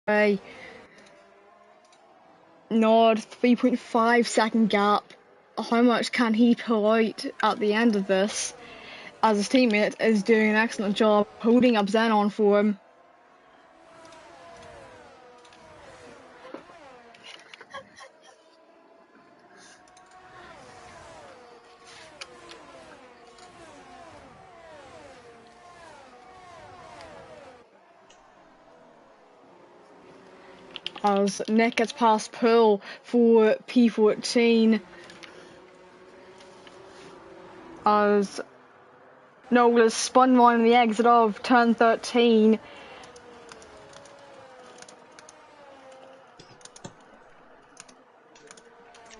away. Nod, 3.5 second gap. How much can he pull out at the end of this? As his teammate is doing an excellent job holding up Xenon for him. As Nick gets past Pool for P14. As Noel is spun round the exit of turn 13.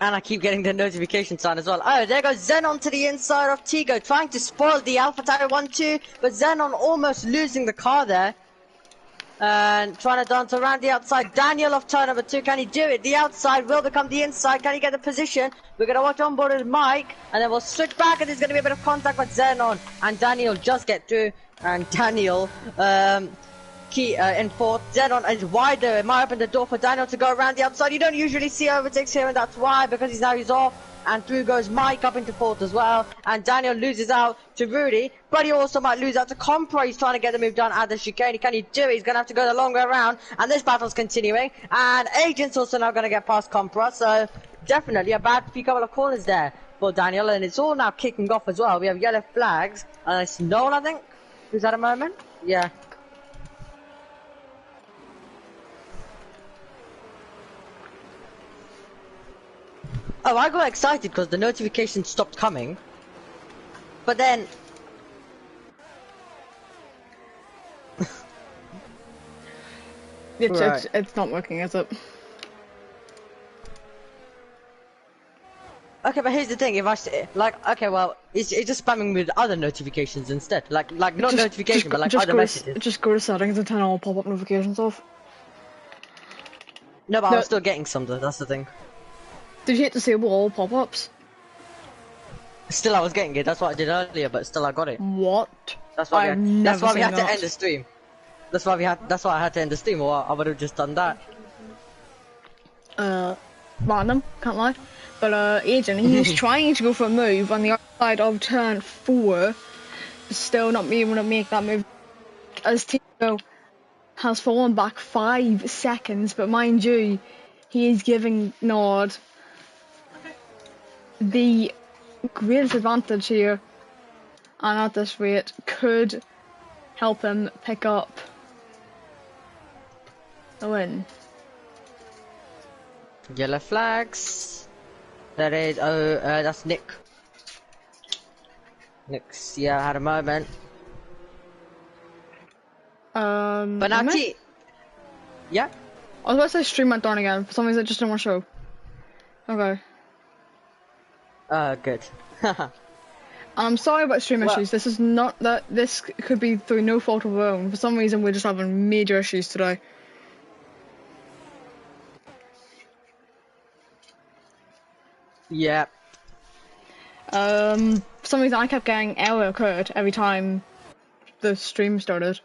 And I keep getting the notification sign as well. Oh, there goes Xenon to the inside of Tigo, trying to spoil the Alpha Tower 1-2, but Xenon almost losing the car there. And trying to dance around the outside. Daniel of turn number 2, can he do it? The outside will become the inside. Can he get the position? We're going to watch on board with Mike, and then we'll switch back, and there's going to be a bit of contact with Xenon. And Daniel just get through, and Daniel, in fourth. Xenon is wider. It might open the door for Daniel to go around the outside. You don't usually see overtakes here, and that's why, because he's off. And through goes Mike up into fourth as well. And Daniel loses out to Rudy, but he also might lose out to Compra. He's trying to get the move done at the chicane. Can he do it? He's going to have to go the long way around. And this battle's continuing. And Agent's also now going to get past Compra. So definitely a bad few couple of corners there for Daniel. And it's all now kicking off as well. We have yellow flags. And it's Noel, I think, who's at a moment. Yeah. Oh, I got excited because the notification stopped coming. But then... It's not working, is it? Okay, but here's the thing, if I say, like, okay, well, it's just spamming me with other notifications instead. Like not notification, but like other messages. Just go to settings and turn all pop-up notifications off. No, but I was still getting some though, that's the thing. Did you disable all pop-ups? Still, I was getting it. That's what I did earlier, but still, I got it. What? That's why we had to end the stream. That's why I had to end the stream, or I would have just done that. Random, can't lie. But Agent, he's trying to go for a move on the outside of turn 4, still not being able to make that move. As Tito has fallen back 5 seconds, but mind you, he is giving Nord the greatest advantage here, and at this rate could help him pick up the win. Yellow flags. That is, that's Nick. Nick's, yeah, had a moment. But now yeah? I was about to say stream went down again, for some reason it just didn't want to show. Okay. Good. I'm sorry about stream issues. This is not that. This could be through no fault of our own. For some reason, we're just having major issues today. Yeah. For some reason, I kept getting error occurred every time the stream started.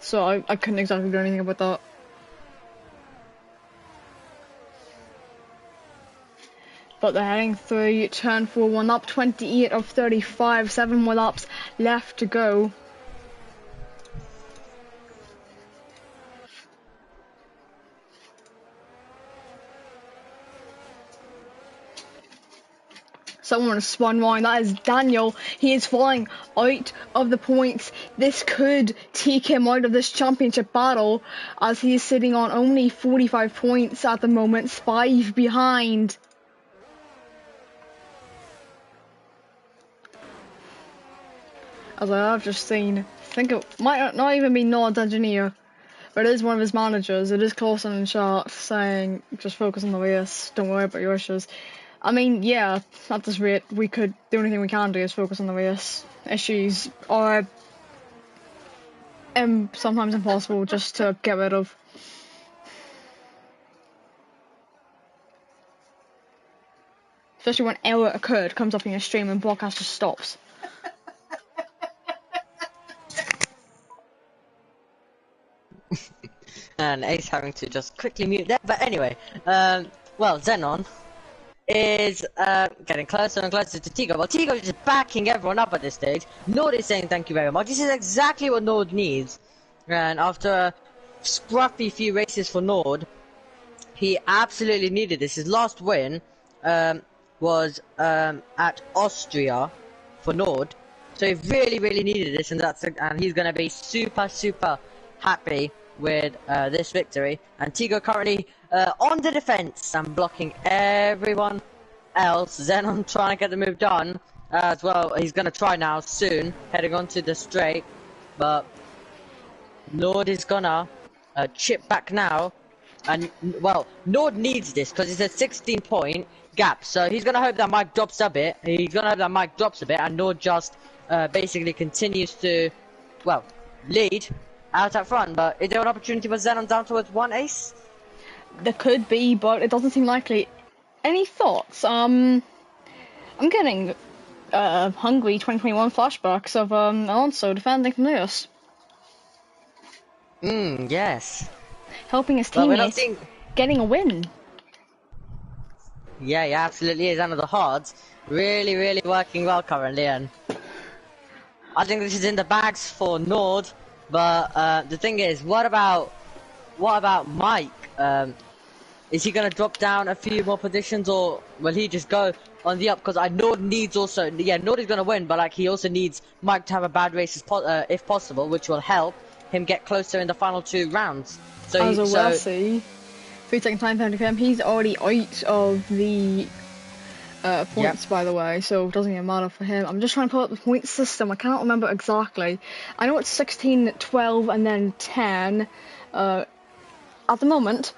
So I couldn't exactly do anything about that. But they're heading through turn 4, 1 up, 28 of 35, 7 more laps left to go. Someone has spun round. That is Daniel. He is flying out of the points. This could take him out of this championship battle, as he is sitting on only 45 points at the moment, 5 behind. As I have just seen, I think it might not even be Nod's engineer, but it is one of his managers. It is Clausen in chat saying, just focus on the race, don't worry about your issues. I mean, yeah, at this rate, the only thing we can do is focus on the race. Issues are sometimes impossible just to get rid of. Especially when error occurred, comes up in your stream and broadcast just stops. And Ace having to just quickly mute that. But anyway, well, Xenon is getting closer and closer to Tigo. Well, Tigo is just backing everyone up at this stage. Nord is saying thank you very much. This is exactly what Nord needs. And after a scruffy few races for Nord, he absolutely needed this. His last win was at Austria for Nord. So he really, really needed this, and he's going to be super, super happy with this victory. And Tigo currently on the defense and blocking everyone else. Xenon trying to get the move done as well. He's going to try now soon, heading onto the straight, but Nord is gonna chip back now. And well, Nord needs this because it's a 16-point gap, so he's gonna hope that Mike drops a bit. And Nord just basically continues to, well, lead out at front. But is there an opportunity for Xenon down towards 1 Ace? There could be, but it doesn't seem likely. Any thoughts? I'm getting Hungary 2021 flashbacks of Alonso defending from Lewis. Yes. Helping his teammates, getting a win. Yeah, he absolutely is. Under the Hards, really, really working well currently, and I think this is in the bags for Nord. But the thing is, what about Mike? Is he gonna drop down a few more positions, or will he just go on the up? Because Nord needs also, Nord is gonna win, but like he also needs Mike to have a bad race if possible, which will help him get closer in the final 2 rounds. So as we'll see, 3-second time penalty for him. He's already out of the points, by the way, so it doesn't even matter for him. I'm just trying to pull up the point system. I cannot remember exactly. I know it's 16, 12, and then 10. At the moment,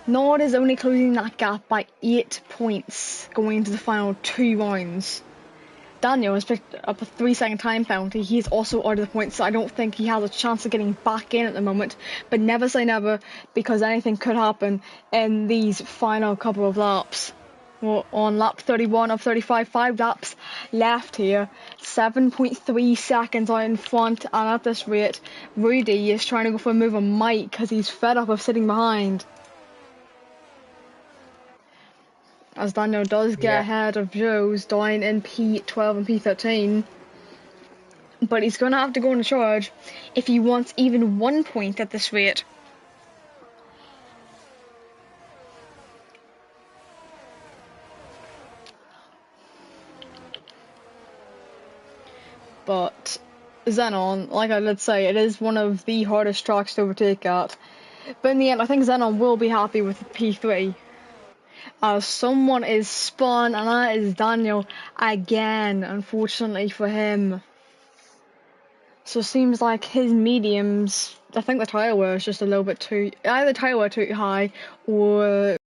Nord is only closing that gap by 8 points going into the final 2 rounds. Daniel has picked up a 3-second time penalty. He's also out of the points, so I don't think he has a chance of getting back in at the moment. But never say never, because anything could happen in these final couple of laps. Well, on lap 31 of 35, 5 laps left here. 7.3 seconds out in front, and at this rate, Rudy is trying to go for a move on Mike because he's fed up of sitting behind. As Daniel does get ahead of Joe's down in P12 and P13. But he's going to have to go on a charge if he wants even 1 point at this rate. But Xenon, like I did say, it is one of the hardest tracks to overtake at. But in the end, I think Xenon will be happy with P3. Someone is spun, and that is Daniel again, unfortunately for him. So it seems like his mediums, I think the tyre wear is just a little bit too, either tyre wear too high, or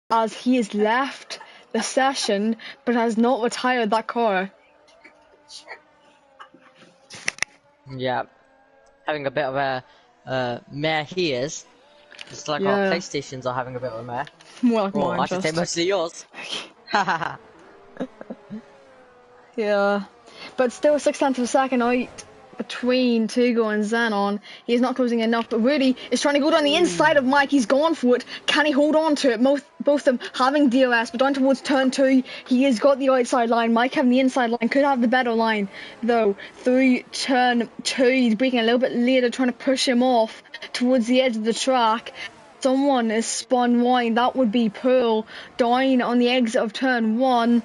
as he has left the session, but has not retired that car. Yeah, having a bit of a mare he is. Just like our PlayStations are having a bit of a mare. More like or mine, I should say mostly yours. Yeah, but still 6/10 of a second out between Tugo and Xenon. He's not closing enough, but Rudy is trying to go down the inside of Mike. He's gone for it. Can he hold on to it? Both of them having DRS, but down towards turn 2, he has got the outside line. Mike having the inside line, could have the better line, though. Through turn 2, he's braking a little bit later, trying to push him off towards the edge of the track. Someone is spun wide. That would be Pearl down on the exit of turn 1.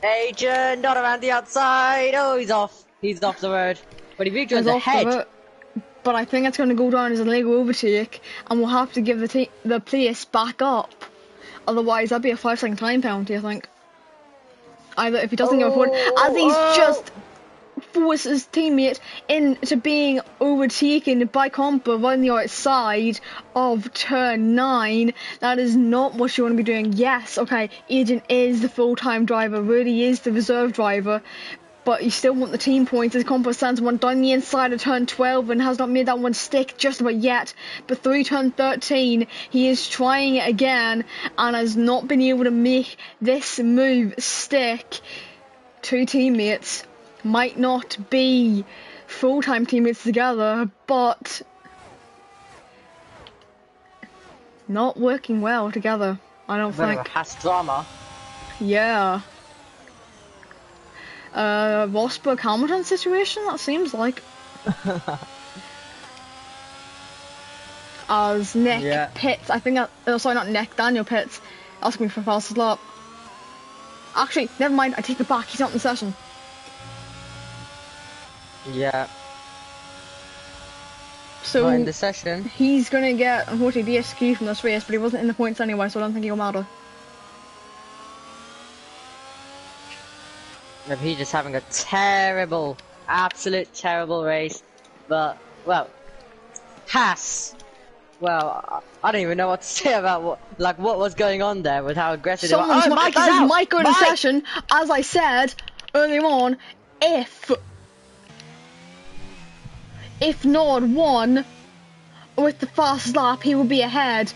Agent, not around the outside. Oh, he's off. He's off the road. But he rejoins ahead. But I think it's going to go down as a legal overtake, and we'll have to give the place back up. Otherwise, that'd be a 5-second time penalty, I think. Either if he doesn't go forward, as he's just forced his teammate into being overtaken by Compa on the outside of turn 9. That is not what you want to be doing. Yes, okay, Agent is the full-time driver, Rudy is the reserve driver, but you still want the team points as Compa sends one down the inside of turn 12 and has not made that one stick just about yet. But through turn 13, he is trying it again and has not been able to make this move stick. 2 teammates might not be full-time teammates together, but not working well together. I don't A bit of a think. past drama. Yeah. Rosberg Hamilton situation, that seems like. As Nick Yeah. Pitts, I think, sorry, not Nick, Daniel Pitts, asking me for fastest lap. Actually, never mind, I take it back, he's not in the session. Yeah. So, Not in the session. he's gonna get, unfortunately, DSQ from this race, but he wasn't in the points anyway, so I don't think he'll matter. If he's just having a terrible, absolute terrible race. But, well, well, I don't even know what to say about what was going on there with how aggressive they were. Someone's Oh, Mike is that out! is Mike in the Mike! session, as I said earlier on, if Nord won with the fastest lap, he would be ahead.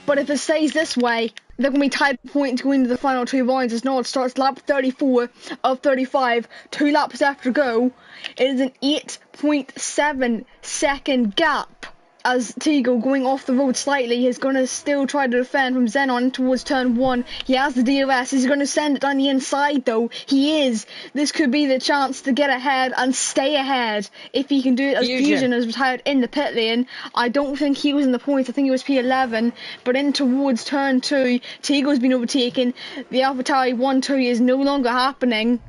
But if it stays this way, they're going to be tied points going into the final 2 rounds as Nord starts lap 34 of 35, 2 laps after to go. It is an 8.7 second gap as Tigo, going off the road slightly, is going to still try to defend from Xenon towards turn 1. He has the DRS, he's going to send it on the inside though. He is. This could be the chance to get ahead and stay ahead if he can do it, as Fusion is retired in the pit lane. I don't think he was in the points, I think he was P11, but in towards turn 2, Tigo's been overtaken. The AlphaTauri 1-2 is no longer happening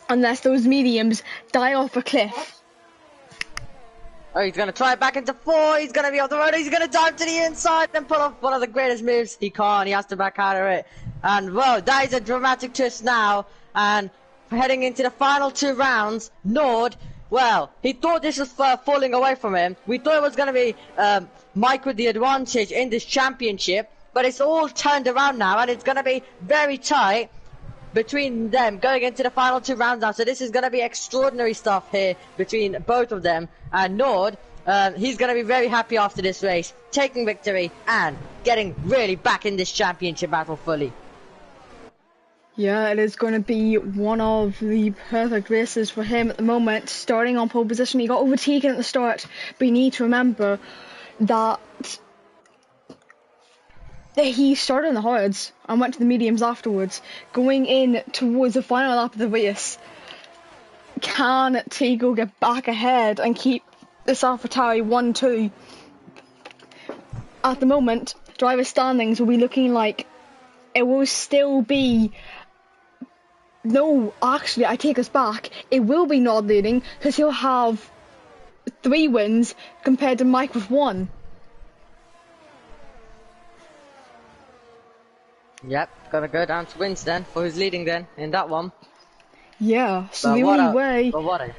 unless those mediums die off a cliff. Oh, he's going to try it back into 4, he's going to be off the road, he's going to dive to the inside and pull off one of the greatest moves. He can't, he has to back out of it. And, whoa, that is a dramatic twist now. And heading into the final 2 rounds, Nord, well, he thought this was falling away from him. We thought it was going to be Mike with the advantage in this championship. But it's all turned around now, and it's going to be very tight between them going into the final 2 rounds now. So this is going to be extraordinary stuff here between both of them. And Nord, he's going to be very happy after this race, taking victory and getting really back in this championship battle fully. Yeah, it is going to be one of the perfect races for him at the moment. Starting on pole position, he got overtaken at the start, but you need to remember that he started in the hards and went to the mediums afterwards. Going in towards the final lap of the race, can Tigo get back ahead and keep this AlphaTauri 1-2? At the moment, driver standings will be looking like it will still be... No, actually, I take us back. It will be Nord leading because he'll have 3 wins compared to Mike with 1. Yep, gotta go down to wins then, for who's leading then, in that one. Yeah, so the only way But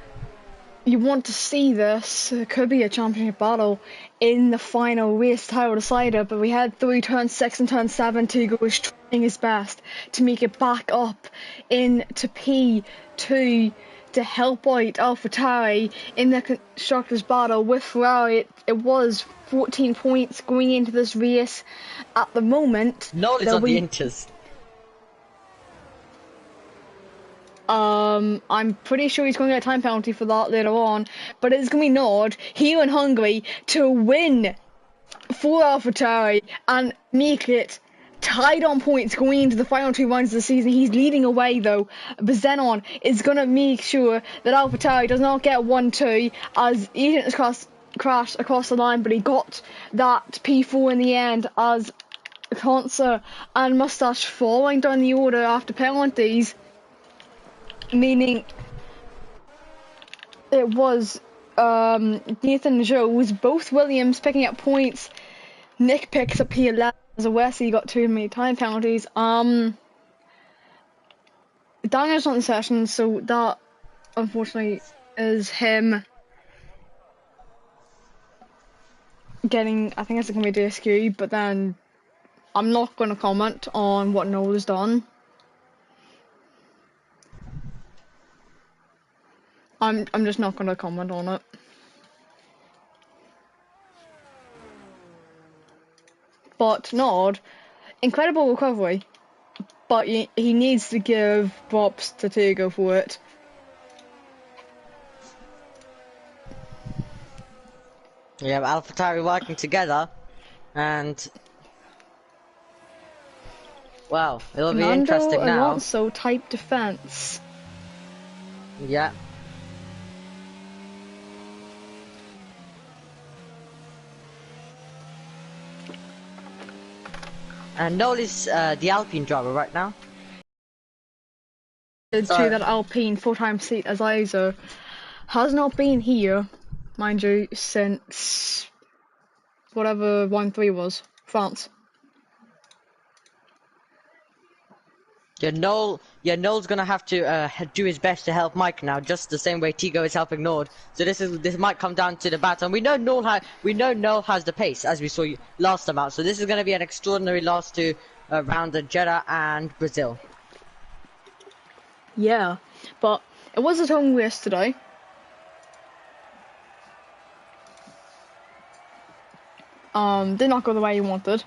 you want to see this, it could be a championship battle in the final race title decider, but we had through turn 6 and turn 7, Tigo was trying his best to make it back up into P2 to help out AlphaTauri in the constructors battle with Ferrari. It was 14 points going into this race. At the moment, no, it's on the inches. I'm pretty sure he's going to get a time penalty for that later on, but it's going to be Nord here in Hungary to win for AlphaTauri and make it tied on points going into the final 2 rounds of the season. He's leading away though, but Xenon is going to make sure that AlphaTauri does not get 1-2, as he didn't crash across the line, but he got that P4 in the end, as Concer and Mustache falling down the order after penalties, meaning it was Nathan Jones, both Williams picking up points. Nick picks up P11 as Wesley got too many time penalties. Daniel's not in the session, so that unfortunately is him getting, I think it's going to be DSQ, but then I'm not going to comment on what Noel has done. I'm just not going to comment on it. But Nord, incredible recovery, but he needs to give props to Tigo for it. Yeah, AlphaTauri working together, And wow, it'll be Commando interesting now. Alonso type defense. Yeah. And Noel is the Alpine driver right now. To So that Alpine full-time seat as ISO has not been here, mind you, since whatever 1-3 was, France. Noel's gonna have to do his best to help Mike now, just the same way Tigo is helping Nord. So this might come down to the battle. And we know Noel has the pace, as we saw last time out. So this is gonna be an extraordinary last two round of Jeddah and Brazil. Yeah, but it was at home yesterday. Did not go the way you wanted.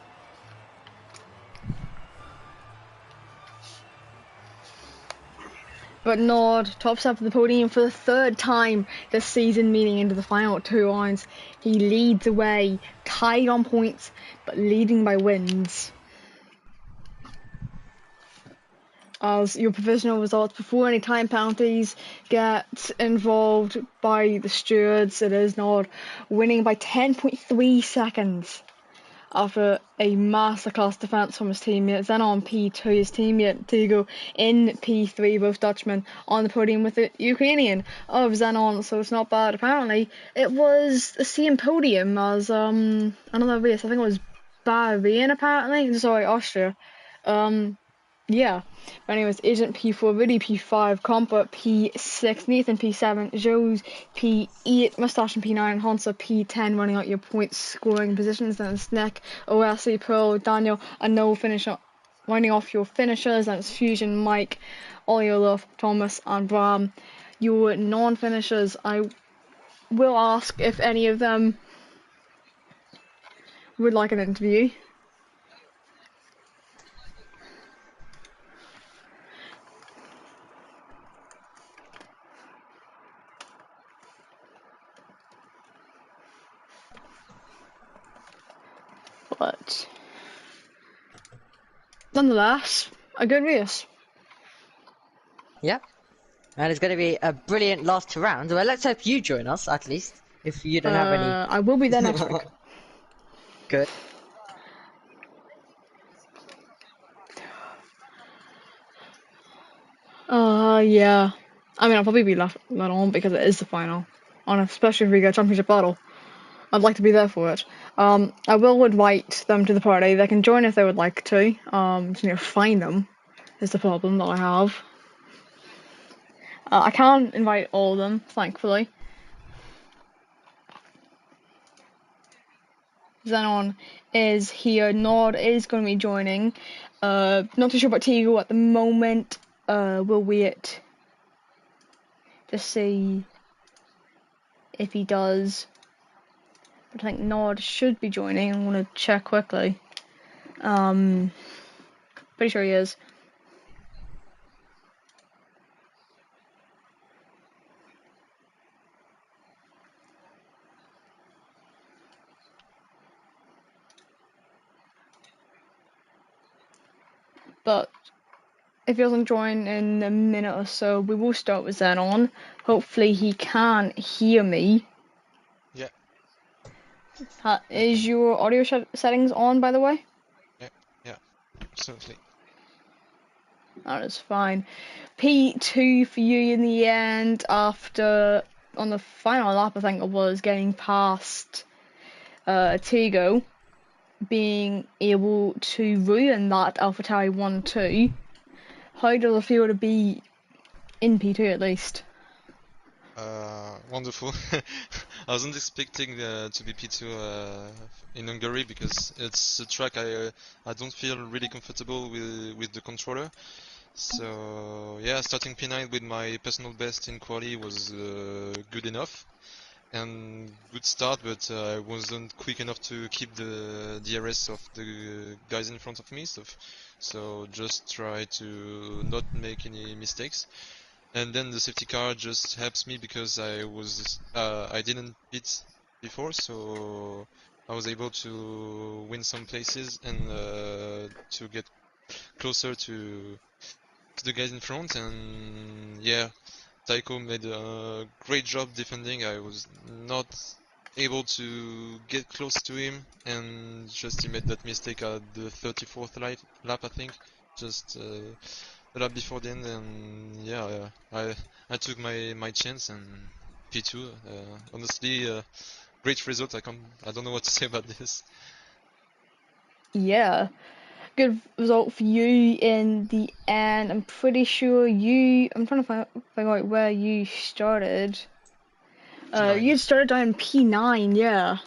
But Nord tops up the podium for the third time this season, meaning into the final 2 lines. He leads the way, tied on points, but leading by wins. As your provisional results before any time penalties get involved by the stewards, it is Nord winning by 10.3 seconds. After a masterclass defence from his teammate, then on P2 his teammate Tigo in P3, both Dutchmen on the podium with the Ukrainian of Zenon, so it's not bad. Apparently it was the same podium as another race, I think it was Bahrain apparently, sorry, Austria. Yeah, but anyways, Agent P4, Rudy P5, Compa P6, Nathan P7, Joe's P8, Mustache and P9, Hansa P10, running out your points scoring positions. Then Sneck, OSC, Pearl, Daniel, and no finisher, running off your finishers. Then it's Fusion, Mike, Olaf, Thomas, and Bram. Your non-finishers, I will ask if any of them would like an interview. But nonetheless, a good race. Yep. And it's going to be a brilliant last two rounds. Well, let's hope you join us, at least, if you don't have any. I will be there next week. Good. Yeah. I mean, I'll probably be let on because it is the final. Especially if we get a championship battle. I'd like to be there for it. I will invite them to the party. They can join if they would like to. Just need to find them is the problem that I have. I can't invite all of them, thankfully. Xenon is here. Nord is going to be joining. Not too sure about Tigo at the moment. We'll wait to see if he does. But I think Nord should be joining. I'm going to check quickly. Pretty sure he is. But if he doesn't join in a minute or so, we will start with Xenon. Hopefully he can hear me. Yeah. Is your audio settings on, by the way? Yeah, absolutely. That is fine. P2 for you in the end after, on the final lap I think it was, getting past Tigo, being able to ruin that AlphaTauri 1-2. How does it feel to be in P2 at least? Wonderful. I wasn't expecting to be P2 in Hungary because it's a track I don't feel really comfortable with the controller. So yeah, starting P9 with my personal best in quali was good enough and good start, but I wasn't quick enough to keep the DRS of the guys in front of me. So just try to not make any mistakes. And then the safety car just helps me because I didn't pit before, so I was able to win some places and to get closer to the guys in front. And yeah, Taiko made a great job defending. I was not able to get close to him, and just he made that mistake at the 34th lap, I think, just a lap before the end. And yeah, I took my chance and P2. Honestly, great result. I don't know what to say about this. Yeah, good result for you in the end. I'm pretty sure I'm trying to figure out where you started. P9. You started down in P9, yeah.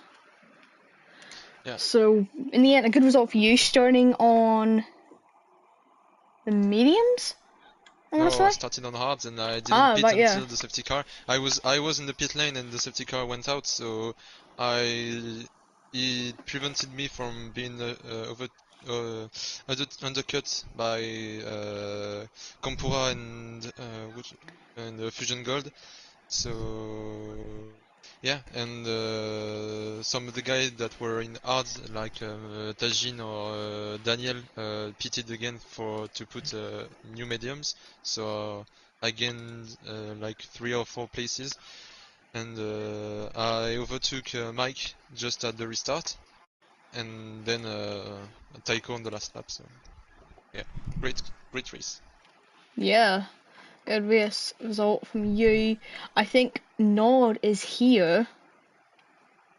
Yeah. So, in the end, a good result for you starting on the mediums? No, I started on hard and I didn't Ah, pit right, yeah. until the safety car. I was in the pit lane and the safety car went out, so it prevented me from being undercut by Campura and Fusion Gold. So yeah, and some of the guys that were in hard, like Tajin or Daniel, pitted again to put new mediums. So I gained like 3 or 4 places, and I overtook Mike just at the restart, and then Taiko on the last lap. So yeah, great race. Yeah, good race result from you. I think Nord is here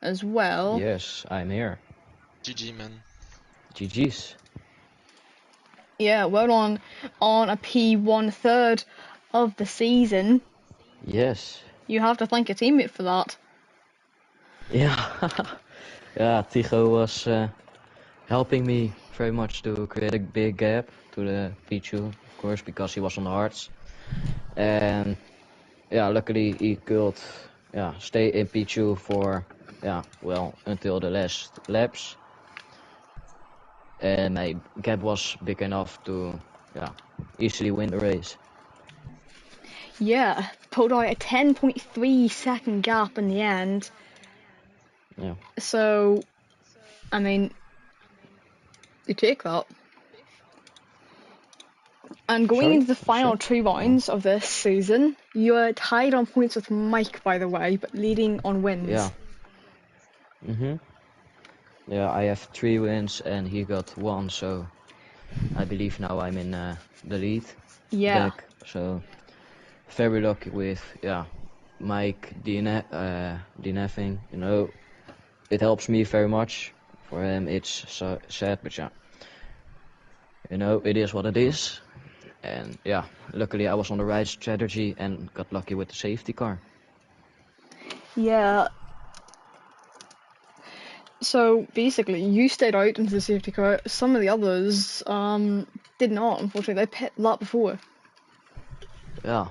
as well. Yes, I'm here. GG, man. GG's. Yeah, well on a P1 third of the season. Yes. You have to thank your teammate for that. Yeah. Yeah, Tigo was helping me very much to create a big gap to the Pichu, of course, because he was on the hards. And yeah, luckily he could stay in Pichu for until the last laps. And my gap was big enough to easily win the race. Yeah, pulled out a 10.3 second gap in the end. Yeah. So, I mean, you take that. And going Sorry? into the What did you final say? 2 rounds of this season, you are tied on points with Mike, by the way, but leading on wins. Yeah. Yeah, I have 3 wins and he got 1, so I believe now I'm in the lead Yeah. back. So very lucky with Mike DNFing. You know, it helps me very much. For him, it's so sad, but you know, it is what it is. And yeah, luckily I was on the right strategy and got lucky with the safety car. Yeah. So basically, you stayed out into the safety car. Some of the others did not. Unfortunately, they pit lap before. Yeah.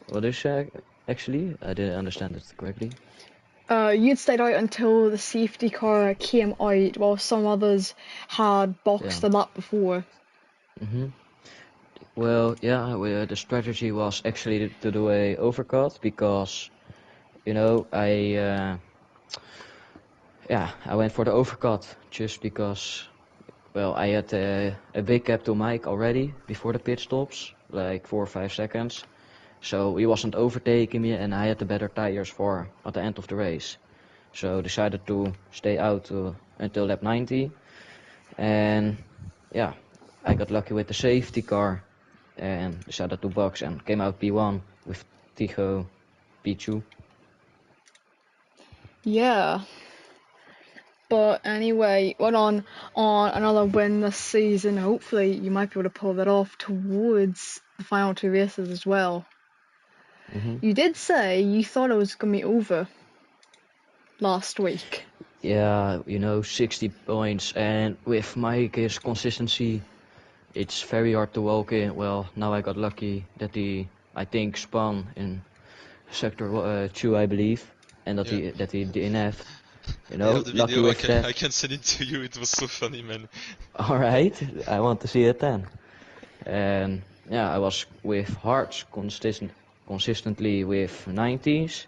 What did you say? Actually, I didn't understand it correctly. You'd stayed out until the safety car came out, while some others had boxed the lap before. Well, the strategy was actually to do a overcut because, you know, I went for the overcut just because, well, I had a big gap to Mike already before the pit stops, like 4 or 5 seconds. So he wasn't overtaking me and I had the better tires for at the end of the race. So decided to stay out until lap 90. And yeah, I got lucky with the safety car and decided to box and came out P1 with Tigo P2. Yeah. But anyway, went on another win this season. Hopefully, you might be able to pull that off towards the final 2 races as well. You did say you thought it was going to be over last week. Yeah, you know, 60 points, and with Mike's consistency, it's very hard to walk in. Well, now I got lucky that he, I think, spun in sector 2, I believe, and that he DNF'd. You know, I have the lucky video. with that. I can send it to you. It was so funny, man. All right, I want to see it then. And yeah, I was with hearts consistently with 90s,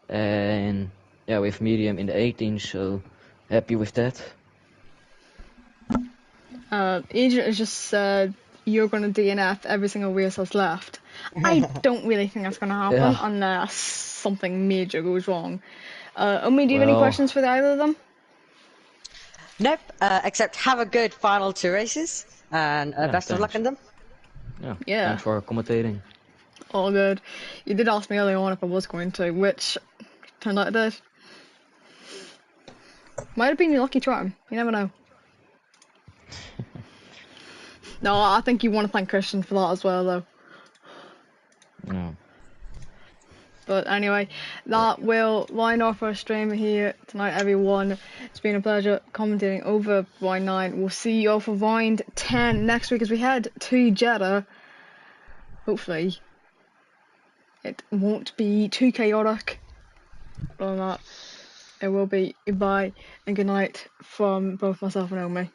and yeah, with medium in the 18, so happy with that. Agent has just said you're going to DNF every single race that's left. I don't really think that's going to happen Yeah. unless something major goes wrong. Omi, do you have any Well, questions for either of them? Nope, except have a good final 2 races, and Yeah, best of luck thanks. in them. Yeah. Thanks for commentating. All good. You did ask me earlier on if I was going to, which turned out I did. Might have been your lucky charm. You never know. No, I think you want to thank Christian for that as well, though. Yeah. But anyway, that will line off our stream here tonight, everyone. It's been a pleasure commentating over round 9. We'll see you all for round 10 next week as we head to Jeddah. Hopefully, it won't be too chaotic. Other than that, it will be. Goodbye and good night from both myself and Omi.